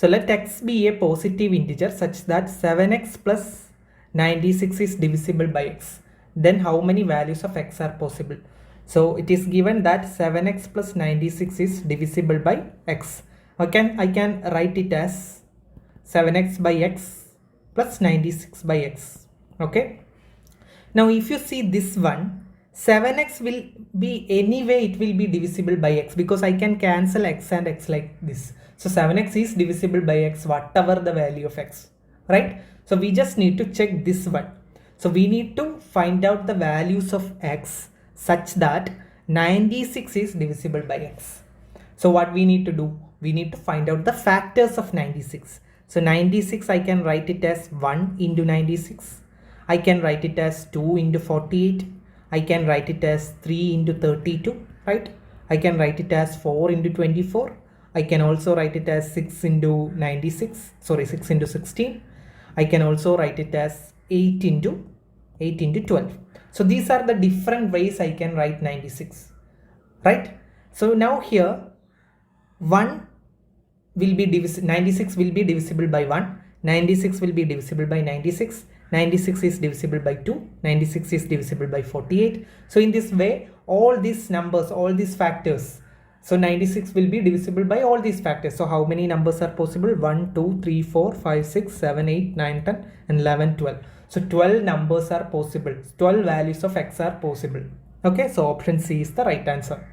So let x be a positive integer such that 7x plus 96 is divisible by x. Then how many values of x are possible? So it is given that 7x plus 96 is divisible by x. I can write it as 7x by x plus 96 by x. Okay. Now if you see this one, 7x will be anyway, it will be divisible by x because I can cancel x and x like this. So 7x is divisible by x whatever the value of x, right? So we just need to check this one. So we need to find out the values of x such that 96 is divisible by x. So what we need to do? We need to find out the factors of 96. So 96 I can write it as 1 into 96. I can write it as 2 into 48. I can write it as 3 into 32, right? I can write it as 4 into 24. I can also write it as 6 into 96, sorry, 6 into 16. I can also write it as 8 into 12. So these are the different ways I can write 96, right? So now here 1 will be 96 will be divisible by 1, 96 will be divisible by 96, 96 is divisible by 2, 96 is divisible by 48. So in this way, all these numbers, all these factors, so 96 will be divisible by all these factors. So how many numbers are possible? 1, 2, 3, 4, 5, 6, 7, 8, 9, 10 and 11, 12. So 12 numbers are possible. 12 values of x are possible. Okay, so option C is the right answer.